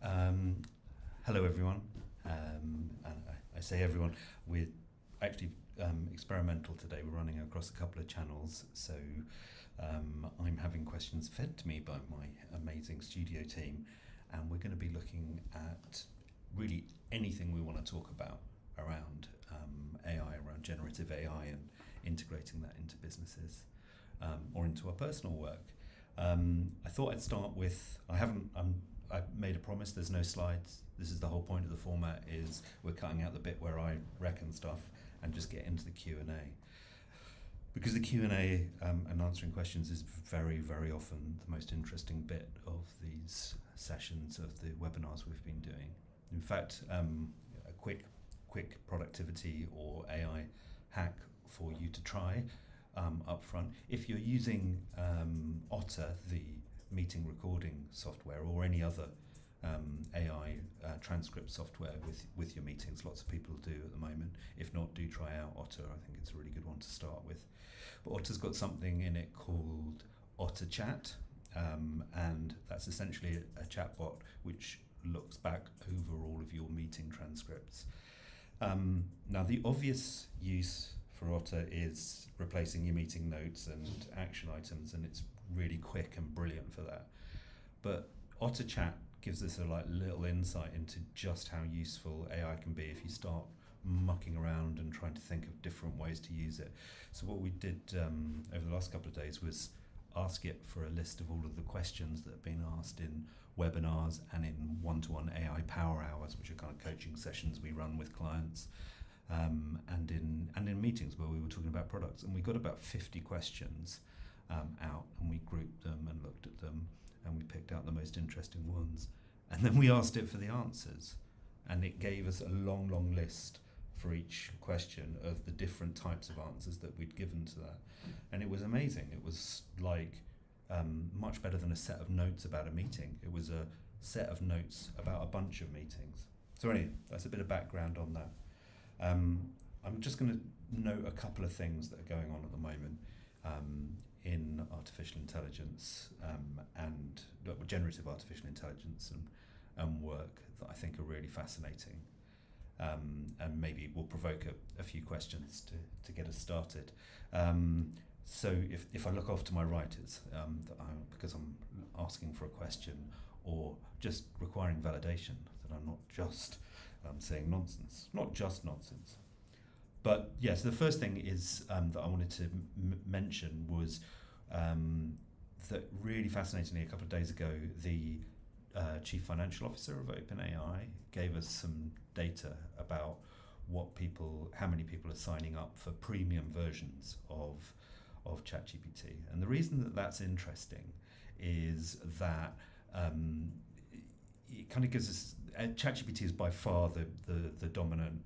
Um, Hello, everyone. And I say everyone, we're actually experimental today. We're running across a couple of channels, so I'm having questions fed to me by my amazing studio team, and we're going to be looking at really anything we want to talk about around AI, around generative AI, and integrating that into businesses or into our personal work. I thought I'd start with I made a promise. There's no slides. This is the whole point of the format. Is we're cutting out the bit where I reckon stuff and just get into the Q&A, because the Q&A and answering questions is very often the most interesting bit of these sessions of the webinars we've been doing. In fact, a quick productivity or AI hack for you to try up front. If you're using Otter, the meeting recording software, or any other AI transcript software with your meetings, lots of people do at the moment. If not, do try out Otter. I think it's a really good one to start with. But Otter's got something in it called Otter Chat, and that's essentially a chatbot which looks back over all of your meeting transcripts. Now, the obvious use for Otter is replacing your meeting notes and action items, and it's really quick and brilliant for that. But Otter Chat gives us a little insight into just how useful AI can be if you start mucking around and trying to think of different ways to use it. So what we did over the last couple of days was ask it for a list of all of the questions that have been asked in webinars and in one-to-one AI power hours, which are kind of coaching sessions we run with clients, and in meetings where we were talking about products. And we got about 50 questions out, and we grouped them and looked at them, and we picked out the most interesting ones, and then we asked it for the answers, and it gave us a long list for each question of the different types of answers that we'd given to that. And it was amazing. It was like much better than a set of notes about a meeting. It was a set of notes about a bunch of meetings. So anyway, that's a bit of background on that. I'm just going to note a couple of things that are going on at the moment in artificial intelligence and generative artificial intelligence and work that I think are really fascinating, and maybe will provoke a few questions to get us started. So if I look off to my right, it's because I'm asking for a question or just requiring validation that I'm not just saying nonsense, not just nonsense. But yes, the first thing is that I wanted to mention was that really fascinatingly, a couple of days ago, the Chief Financial Officer of OpenAI gave us some data about how many people are signing up for premium versions of ChatGPT. And the reason that that's interesting is that it kind of gives us, ChatGPT is by far the dominant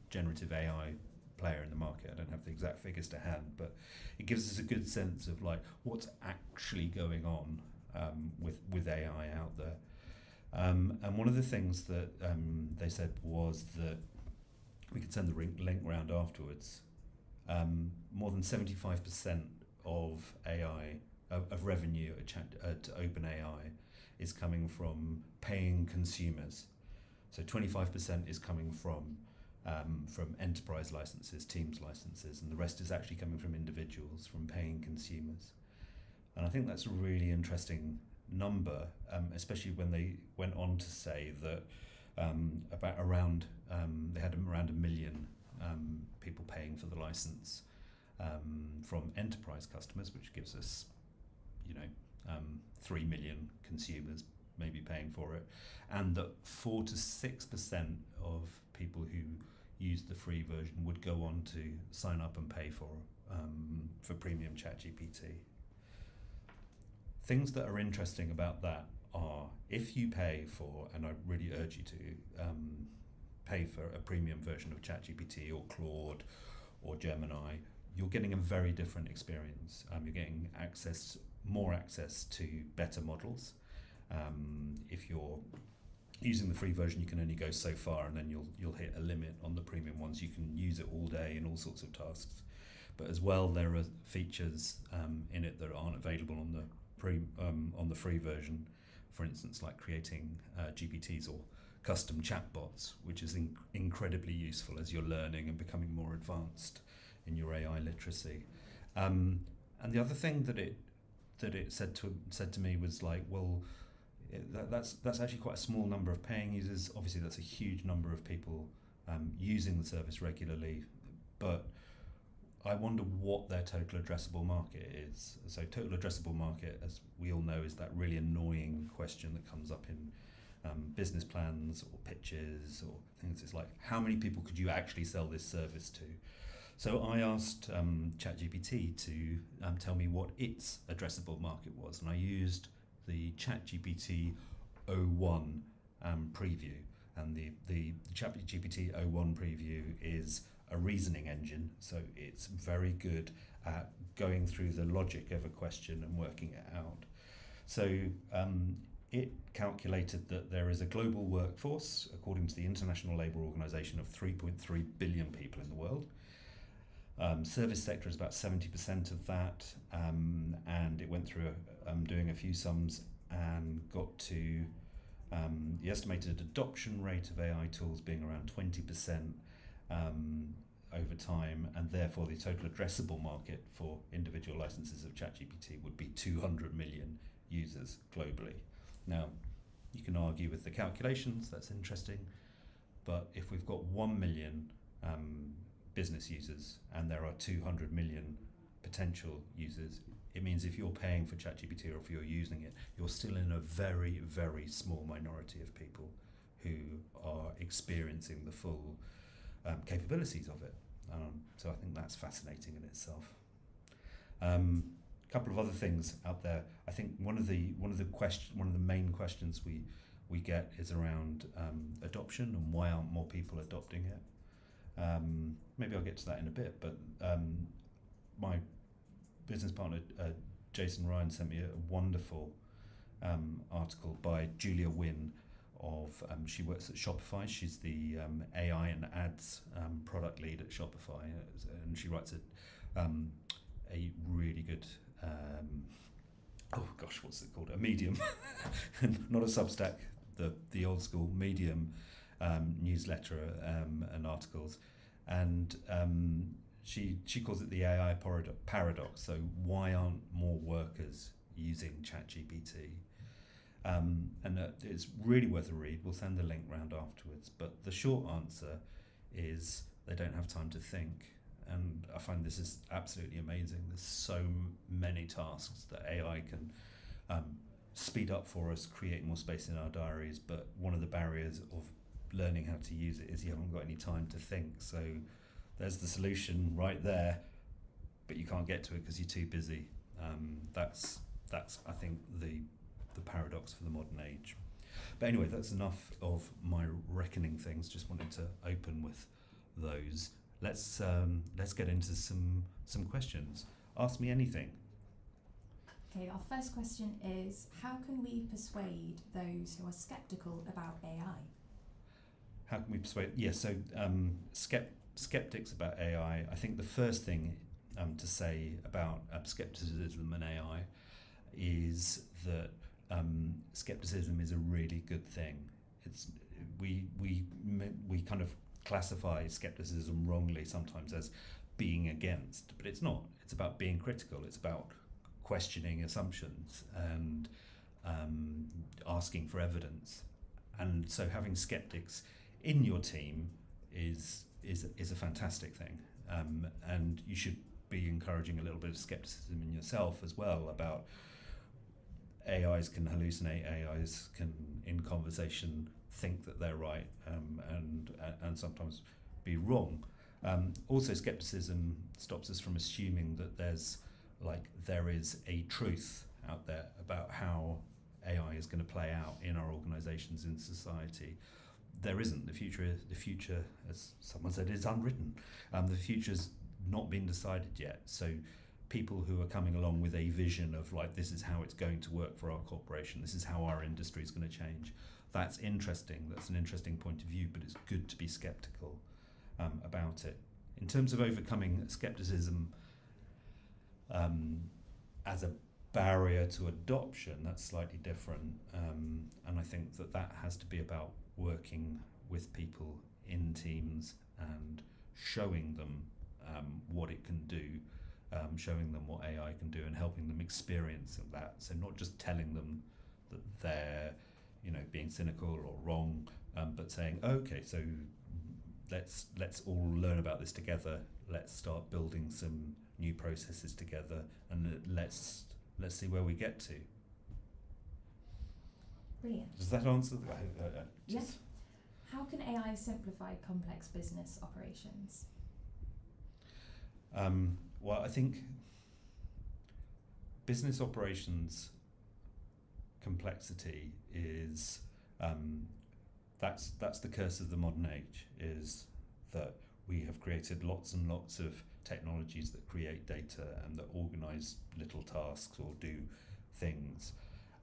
generative AI player in the market. I don't have the exact figures to hand, but it gives us a good sense of what's actually going on with AI out there. And one of the things that they said was that we could send the link round afterwards. More than 75% of AI of revenue at OpenAI is coming from paying consumers. So 25% is coming from enterprise licenses, Teams licenses, and the rest is actually coming from individuals, from paying consumers. And I think that's a really interesting number, especially when they went on to say that they had around 1 million people paying for the license from enterprise customers, which gives us 3 million consumers maybe paying for it, and that 4 to 6% of people who use the free version would go on to sign up and pay for premium ChatGPT. Things that are interesting about that are, if you pay for, and I really urge you to pay for a premium version of ChatGPT or Claude or Gemini, you're getting a very different experience. You're getting more access to better models. If you're using the free version, you can only go so far, and then you'll hit a limit on the premium ones. You can use it all day in all sorts of tasks. But as well, there are features in it that aren't available on the free version. for instance, like creating GPTs or custom chatbots, which is incredibly useful as you're learning and becoming more advanced in your AI literacy. And the other thing that it said to me was like, well, that's actually quite a small number of paying users. Obviously, that's a huge number of people using the service regularly, but I wonder what their total addressable market is. So total addressable market, as we all know, is that really annoying question that comes up in business plans or pitches or things. It's like, how many people could you actually sell this service to? So I asked ChatGPT to tell me what its addressable market was, and I used the ChatGPT 01 preview, and the ChatGPT 01 preview is a reasoning engine, so it's very good at going through the logic of a question and working it out. So it calculated that there is a global workforce, according to the International Labour Organization, of 3.3 billion people in the world. Service sector is about 70% of that, and it went through doing a few sums and got to the estimated adoption rate of AI tools being around 20% over time, and therefore the total addressable market for individual licenses of ChatGPT would be 200 million users globally. Now, you can argue with the calculations, that's interesting, but if we've got 1 million business users and there are 200 million potential users, it means if you're paying for ChatGPT or if you're using it, you're still in a very, very small minority of people who are experiencing the full capabilities of it. So I think that's fascinating in itself. A couple of other things out there. I think one of the main questions we get is around adoption and why aren't more people adopting it. Maybe I'll get to that in a bit, but my business partner Jason Ryan sent me a wonderful article by Julia Wynn of she works at Shopify. She's the AI and ads product lead at Shopify, and she writes a really good what's it called? A Medium, not a Substack, the old school Medium newsletter and articles, and she calls it the AI paradox. So why aren't more workers using ChatGPT? And it's really worth a read. We'll send the link round afterwards. But the short answer is they don't have time to think. And I find this is absolutely amazing. There's so many tasks that AI can speed up for us, create more space in our diaries. But one of the barriers of learning how to use it is you haven't got any time to think. So there's the solution right there, but you can't get to it because you're too busy. That's I think the paradox for the modern age. But anyway, that's enough of my reckoning things. Just wanted to open with those. Let's get into some questions. Ask me anything. Okay, our first question is, how can we persuade those who are sceptical about AI? How can we persuade? Yes, skeptics about AI. I think the first thing to say about skepticism and AI is that skepticism is a really good thing. We kind of classify skepticism wrongly sometimes as being against, but it's not. It's about being critical. It's about questioning assumptions and asking for evidence. And so having skeptics in your team is a fantastic thing, and you should be encouraging a little bit of skepticism in yourself as well about AIs can hallucinate, AIs can in conversation think that they're right, and sometimes be wrong. Also, skepticism stops us from assuming that there is a truth out there about how AI is going to play out in our organisations, in society. There isn't. The future, as someone said, is unwritten. The future's not been decided yet. So people who are coming along with a vision of this is how it's going to work for our corporation, this is how our industry is going to change. That's interesting. That's an interesting point of view, but it's good to be skeptical about it. In terms of overcoming skepticism as a barrier to adoption, that's slightly different, and I think that has to be about working with people in teams and showing them what it can do, showing them what AI can do, and helping them experience that. So not just telling them that they're, being cynical or wrong, but saying, okay, so let's all learn about this together. Let's start building some new processes together, and let's see where we get to. Brilliant. Does that answer? Yes. How can AI simplify complex business operations? Well, I think business operations complexity is that's the curse of the modern age, is that we have created lots and lots of technologies that create data and that organize little tasks or do things,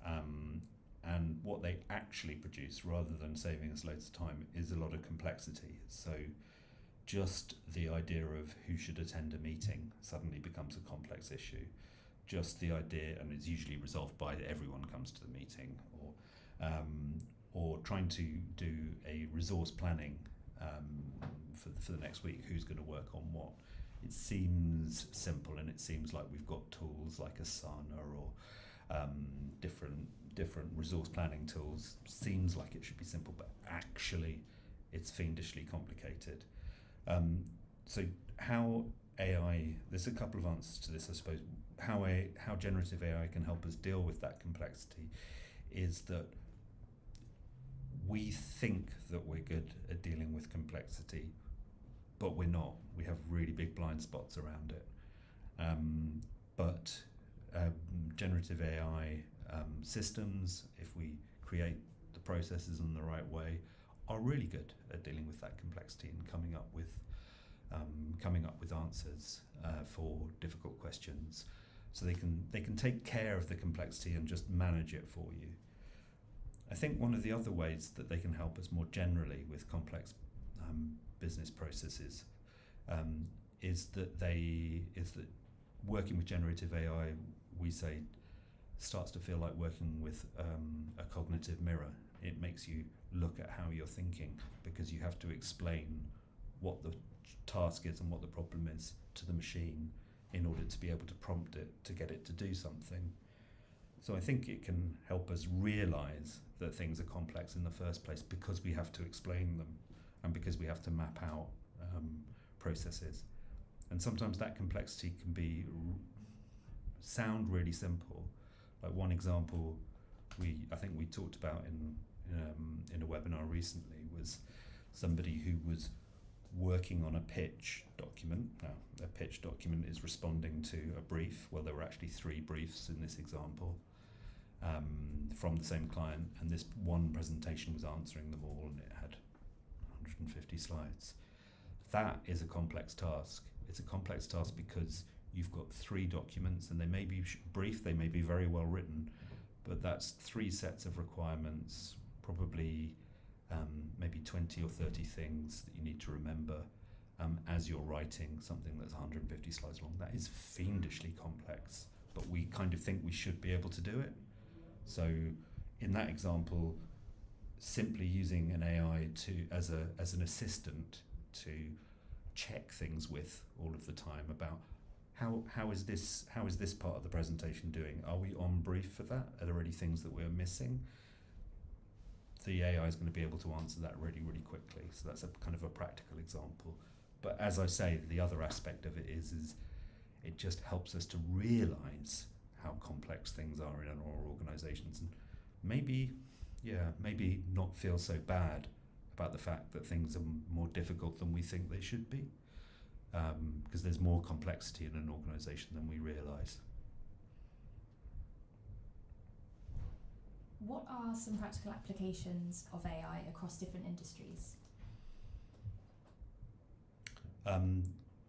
and what they actually produce, rather than saving us loads of time, is a lot of complexity. So just the idea of who should attend a meeting suddenly becomes a complex issue. Just the idea, and it's usually resolved by everyone comes to the meeting, or trying to do a resource planning for the next week, who's going to work on what. It seems simple, and it seems like we've got tools like Asana or different resource planning tools. Seems like it should be simple, but actually it's fiendishly complicated. So how AI, there's a couple of answers to this, I suppose. How generative AI can help us deal with that complexity is that we think that we're good at dealing with complexity, but we're not. We have really big blind spots around it. But generative AI systems, if we create the processes in the right way, are really good at dealing with that complexity and coming up with answers for difficult questions. So they can take care of the complexity and just manage it for you. I think one of the other ways that they can help us more generally with complex business processes is that working with generative AI, we say, starts to feel like working with a cognitive mirror. It makes you look at how you're thinking, because you have to explain what the task is and what the problem is to the machine in order to be able to prompt it to get it to do something. So I think it can help us realize that things are complex in the first place, because we have to explain them and because we have to map out processes. And sometimes that complexity can sound really simple. Like one example I think we talked about in a webinar recently was somebody who was working on a pitch document. Now, a pitch document is responding to a brief. Well, there were actually 3 briefs in this example from the same client, and this one presentation was answering them all, and it had 150 slides. That is a complex task. It's a complex task because you've got 3 documents, and they may be brief, they may be very well written, but that's 3 sets of requirements, probably maybe 20 or 30 things that you need to remember as you're writing something that's 150 slides long. That is fiendishly complex, but we kind of think we should be able to do it. So in that example, simply using an AI as an assistant to check things with all of the time about how is this part of the presentation doing? Are we on brief for that? Are there any things that we're missing? The AI is going to be able to answer that really, really quickly. So that's a kind of a practical example. But as I say, the other aspect of it is it just helps us to realize how complex things are in our organizations, and maybe not feel so bad about the fact that things are more difficult than we think they should be, because there's more complexity in an organization than we realize. What are some practical applications of AI across different industries?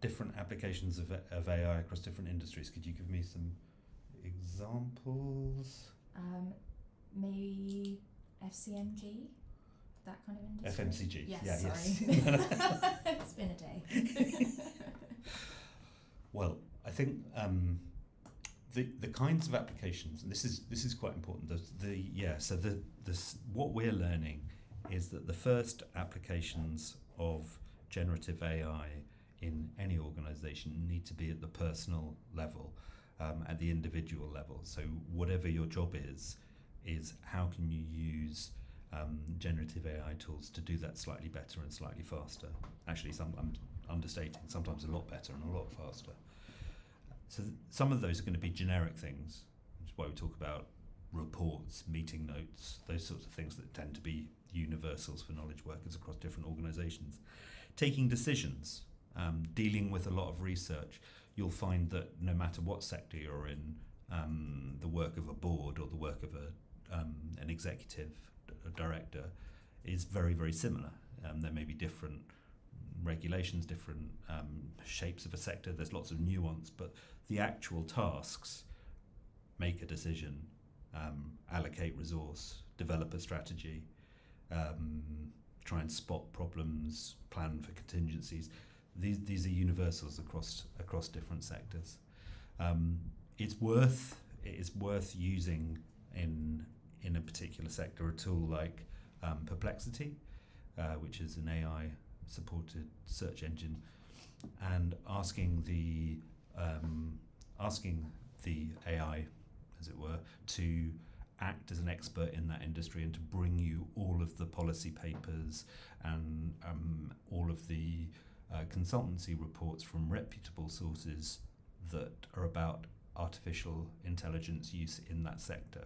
Different applications of AI across different industries. Could you give me some examples? Maybe FCMG, that kind of industry. FMCG. Yes, yeah, sorry. Yes. It's been a day. Well, I think the kinds of applications, and this is quite important. What we're learning is that the first applications of generative AI in any organisation need to be at the personal level, at the individual level. So whatever your job is how can you use generative AI tools to do that slightly better and slightly faster. Actually, I'm understating, sometimes a lot better and a lot faster. So some of those are going to be generic things, which is why we talk about reports, meeting notes, those sorts of things that tend to be universals for knowledge workers across different organisations. Taking decisions, dealing with a lot of research, you'll find that no matter what sector you're in, the work of a board or the work of an executive, a director, is very, very similar. There may be different regulations, different shapes of a sector, there's lots of nuance, but the actual tasks: make a decision, allocate resource, develop a strategy, try and spot problems, plan for contingencies. These are universals across different sectors. It is worth using in a particular sector a tool like Perplexity, which is an AI-supported search engine, and asking the AI, as it were, to act as an expert in that industry and to bring you all of the policy papers and all of the consultancy reports from reputable sources that are about artificial intelligence use in that sector.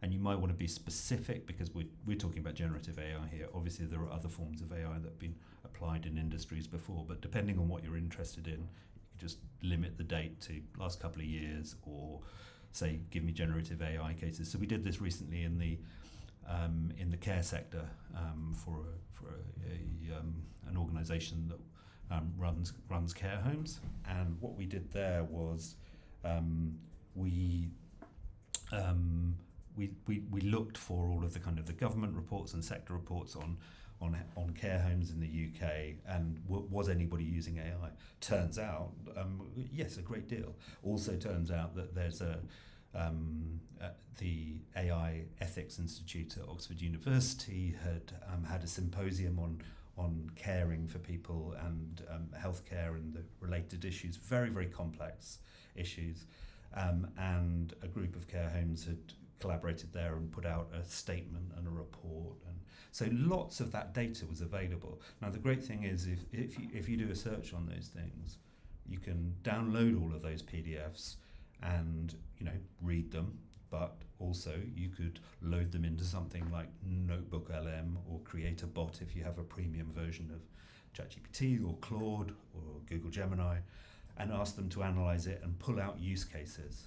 And you might want to be specific, because we're talking about generative AI here. Obviously there are other forms of AI that have been applied in industries before, but depending on what you're interested in, you can just limit the date to last couple of years, or say give me generative AI cases. So we did this recently in the care sector for an organisation that runs care homes, and what we did there was we looked for all of the kind of the government reports and sector reports on care homes in the UK, and was anybody using AI? Turns out, yes, a great deal. Also turns out that there's the AI Ethics Institute at Oxford University had a symposium on caring for people and healthcare and the related issues, very, very complex issues, and a group of care homes had collaborated there and put out a statement and a report, and so lots of that data was available. Now the great thing is if you do a search on those things, you can download all of those PDFs and read them, but also you could load them into something like Notebook LM, or create a bot if you have a premium version of ChatGPT or Claude or Google Gemini, and ask them to analyze it and pull out use cases.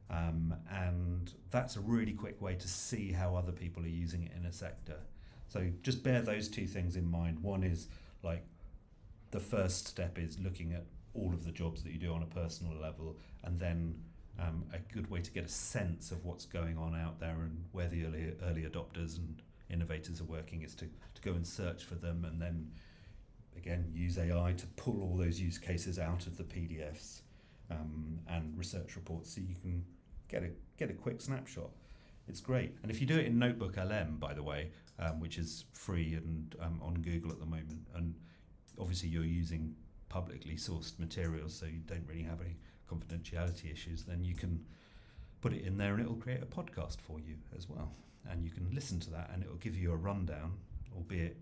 And that's a really quick way to see how other people are using it in a sector. So just bear those two things in mind. One is like the first step is looking at all of the jobs that you do on a personal level, and then a good way to get a sense of what's going on out there and where the early adopters and innovators are working is to go and search for them, and then again use AI to pull all those use cases out of the PDFs and research reports, so you can get a quick snapshot. It's great. And if you do it in Notebook LM, by the way, which is free and on Google at the moment, and obviously you're using publicly sourced materials, so you don't really have any confidentiality issues, then you can put it in there and it will create a podcast for you as well, and you can listen to that and it will give you a rundown, albeit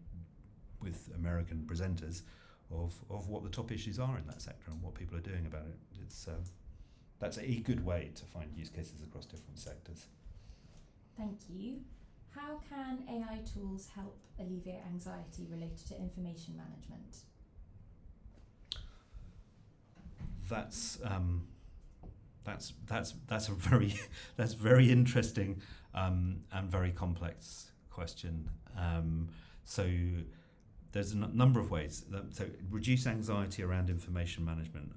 with American presenters, of what the top issues are in that sector and what people are doing about it. It's that's a good way to find use cases across different sectors. Thank you. How can AI tools help alleviate anxiety related to information management? That's a very interesting and very complex question. So there's a number of ways. So reduce anxiety around information management.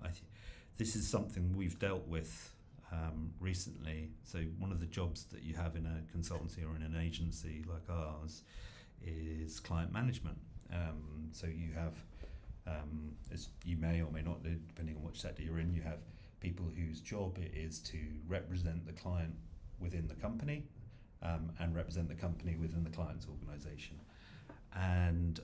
This is something we've dealt with recently. So one of the jobs that you have in a consultancy or in an agency like ours is client management. So you have, as you may or may not, depending on which sector you're in, you have people whose job it is to represent the client within the company, and represent the company within the client's organisation. And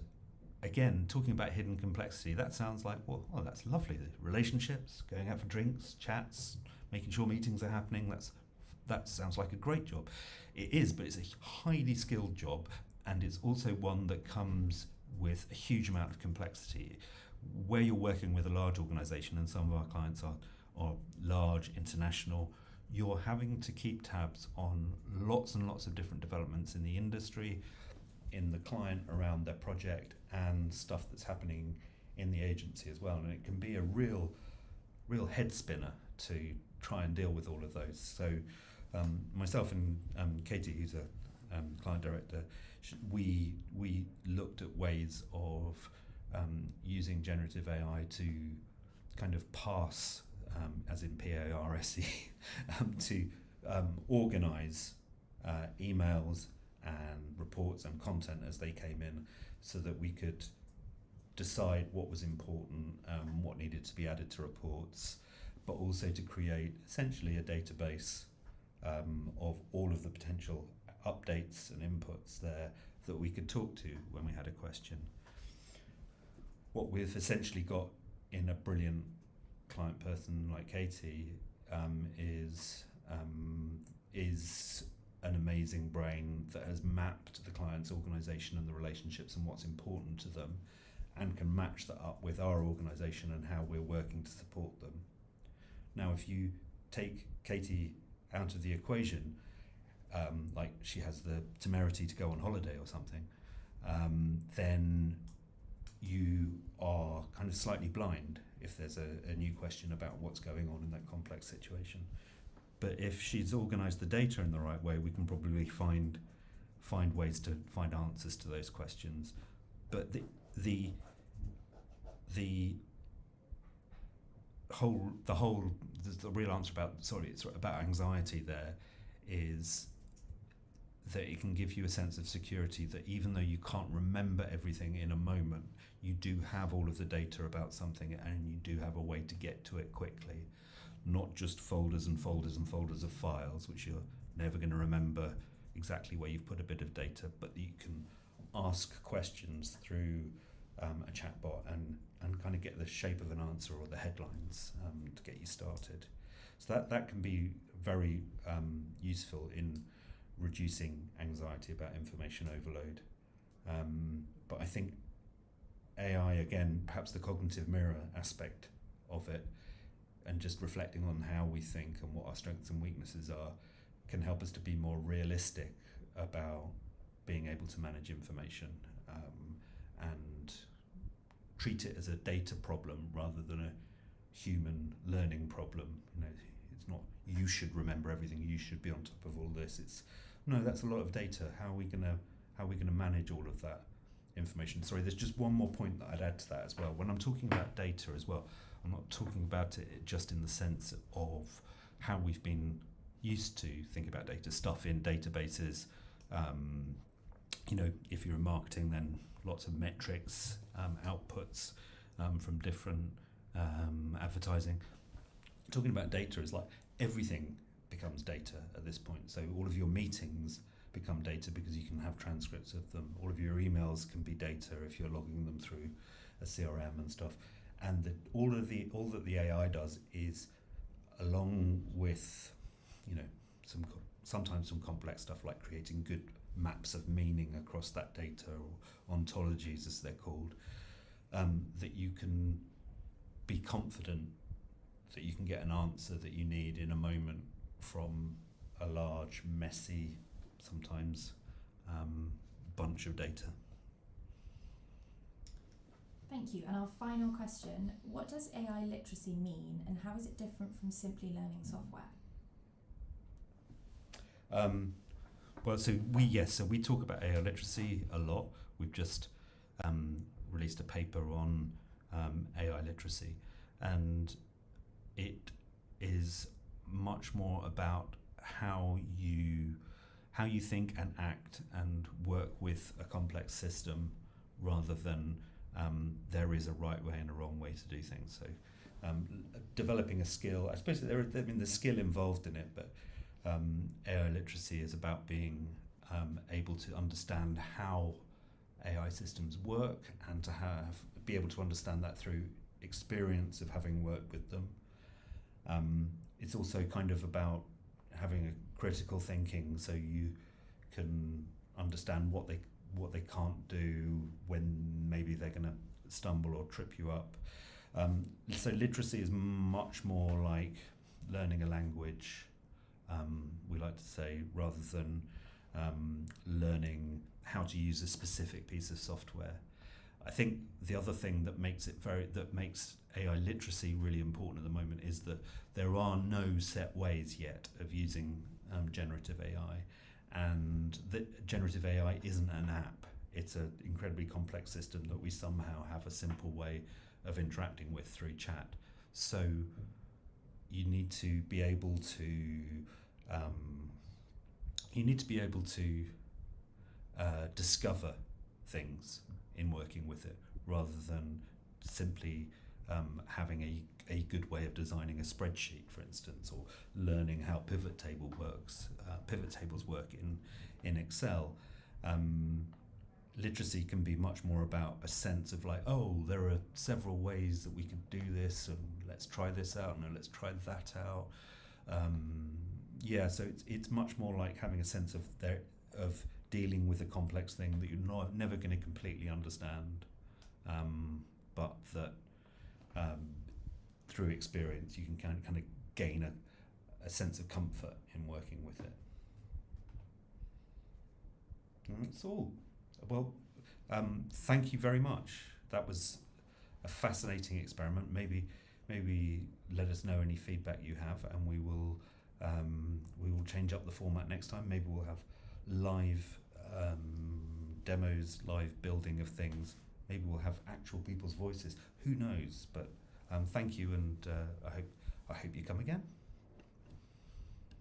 again, talking about hidden complexity, that sounds like, well, that's lovely. The relationships, going out for drinks, chats, making sure meetings are happening, that sounds like a great job. It is, but it's a highly skilled job, and it's also one that comes with a huge amount of complexity. Where you're working with a large organisation, and some of our clients are large, international, you're having to keep tabs on lots and lots of different developments in the industry, in the client around their project, and stuff that's happening in the agency as well. And it can be a real head spinner to try and deal with all of those. So myself and Katie, who's a client director, we looked at ways of using generative AI to kind of parse, as in PARSE, to organise emails and reports and content as they came in, so that we could decide what was important, what needed to be added to reports, but also to create essentially a database of all of the potential updates and inputs there that we could talk to when we had a question. What we've essentially got in a brilliant client person like Katie is an amazing brain that has mapped the client's organisation and the relationships and what's important to them, and can match that up with our organisation and how we're working to support them. Now, if you take Katie out of the equation, like she has the temerity to go on holiday or something, then you are kind of slightly blind if there's a new question about what's going on in that complex situation. But if she's organised the data in the right way, we can probably find ways to find answers to those questions. But the real answer about anxiety there is that it can give you a sense of security that even though you can't remember everything in a moment, you do have all of the data about something, and you do have a way to get to it quickly. Not just folders and folders and folders of files, which you're never going to remember exactly where you've put a bit of data, but you can ask questions through a chatbot and kind of get the shape of an answer or the headlines to get you started. So that can be very useful in reducing anxiety about information overload. But I think AI, again, perhaps the cognitive mirror aspect of it, and just reflecting on how we think and what our strengths and weaknesses are, can help us to be more realistic about being able to manage information and treat it as a data problem rather than a human learning problem. You know, it's not you should remember everything, you should be on top of all this. It's no, that's a lot of data. How are we gonna manage all of that information? Sorry, there's just one more point that I'd add to that as well. When I'm talking about data as well, I'm not talking about it just in the sense of how we've been used to think about data, stuff in databases. You know, if you're in marketing, then lots of metrics, outputs from different advertising. Talking about data is like everything becomes data at this point. So all of your meetings become data because you can have transcripts of them. All of your emails can be data if you're logging them through a CRM and stuff. And all that the AI does is, along with, you know, sometimes some complex stuff like creating good maps of meaning across that data, or ontologies as they're called, that you can be confident that you can get an answer that you need in a moment from a large, messy, sometimes bunch of data. Thank you. And our final question, what does AI literacy mean, and how is it different from simply learning software? So we talk about AI literacy a lot. We've just released a paper on AI literacy, and it is much more about how you think and act and work with a complex system, rather than there is a right way and a wrong way to do things. So developing a skill. I suppose there's skill involved in it, but AI literacy is about being able to understand how AI systems work and to be able to understand that through experience of having worked with them. It's also kind of about having a critical thinking, so you can understand what they can't do when maybe they're going to stumble or trip you up. So literacy is much more like learning a language, we like to say, rather than learning how to use a specific piece of software. I think the other thing that makes AI literacy really important at the moment is that there are no set ways yet of using generative AI, and that generative AI isn't an app. It's an incredibly complex system that we somehow have a simple way of interacting with through chat. So you need to be able to discover things in working with it, rather than simply having a good way of designing a spreadsheet, for instance, or learning how pivot tables work in Excel. Literacy can be much more about a sense of like, oh, there are several ways that we could do this, and let's try this out, and let's try that out. So it's much more like having a sense of dealing with a complex thing that you're never going to completely understand, but that through experience you can kind of gain a sense of comfort in working with it. And that's all. Well, thank you very much. That was a fascinating experiment. Maybe let us know any feedback you have, and we will change up the format next time. Maybe we'll have live demos, live building of things. Maybe we'll have actual people's voices. Who knows? But thank you, and I hope you come again.